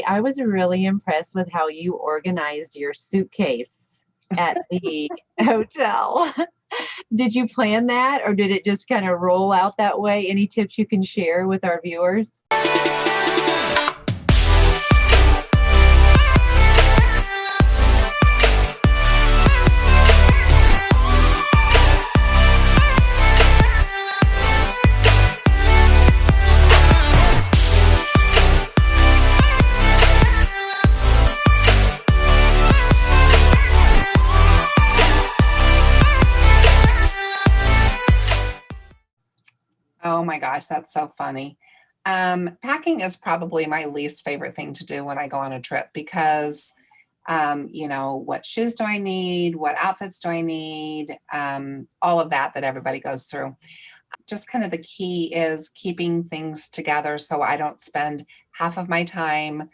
I was really impressed with how you organized your suitcase at the hotel. Did you plan that or did it just kind of roll out that way? Any tips you can share with our viewers? Oh my gosh, that's so funny. Packing is probably my least favorite thing to do when I go on a trip because, what shoes do I need? What outfits do I need? All of that everybody goes through. Just kind of the key is keeping things together so I don't spend half of my time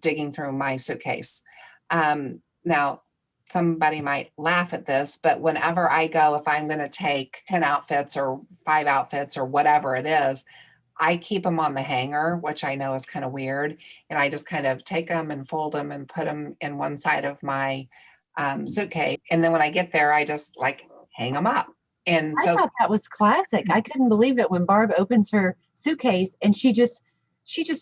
digging through my suitcase. Now, somebody might laugh at this, but whenever I go, if I'm going to take 10 outfits or 5 outfits or whatever it is, I keep them on the hanger, which I know is kind of weird. And I just kind of take them and fold them and put them in one side of my suitcase. And then when I get there, I just like hang them up. And I so, thought that was classic. I couldn't believe it when Barb opens her suitcase and she just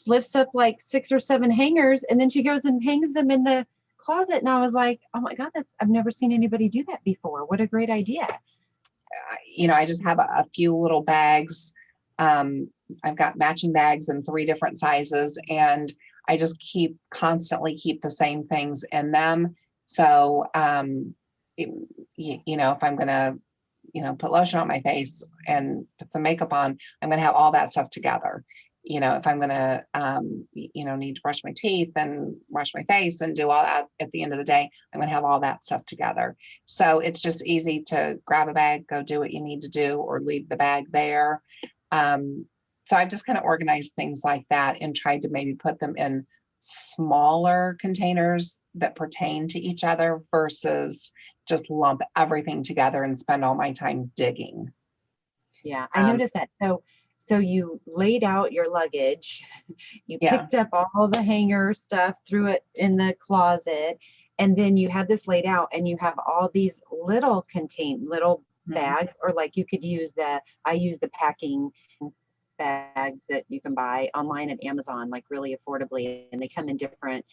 lifts up like 6 or 7 hangers and then she goes and hangs them in the closet. And I was like, oh my God, I've never seen anybody do that before. What a great idea. I just have a few little bags. I've got matching bags in 3 different sizes, and I just constantly keep the same things in them. So, if I'm going to, put lotion on my face and put some makeup on, I'm going to have all that stuff together. If I'm going to, need to brush my teeth and wash my face and do all that at the end of the day, I'm going to have all that stuff together. So it's just easy to grab a bag, go do what you need to do, or leave the bag there. So I've just kind of organized things like that and tried to maybe put them in smaller containers that pertain to each other versus just lump everything together and spend all my time digging. Yeah, I noticed that. So you laid out your luggage, you picked up all the hanger stuff, threw it in the closet, and then you had this laid out and you have all these little bags, or like you could I use the packing bags that you can buy online at Amazon, like really affordably, and they come in different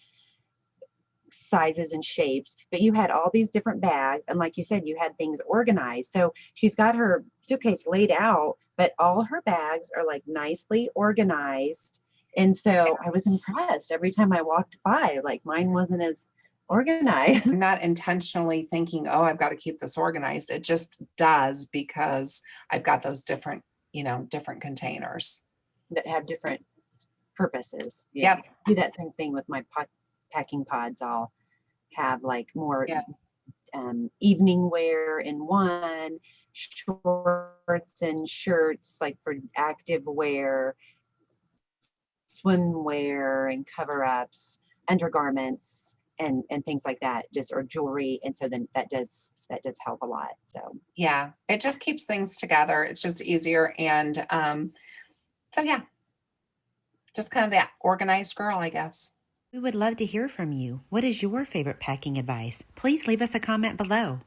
sizes and shapes, but you had all these different bags, and like you said, you had things organized. So she's got her suitcase laid out, but all her bags are like nicely organized. And so I was impressed every time I walked by, like mine wasn't as organized. I'm not intentionally thinking, oh, I've got to keep this organized. It just does because I've got those different containers that have different purposes. Yeah. Yep. I do that same thing with my packing pods. I'll have like more evening wear in one, shorts and shirts like for active wear, swimwear and cover-ups, undergarments and things like that, or jewelry. And so then that does help a lot. So yeah, it just keeps things together. It's just easier. And so yeah, just kind of that organized girl, I guess. We would love to hear from you. What is your favorite packing advice? Please leave us a comment below.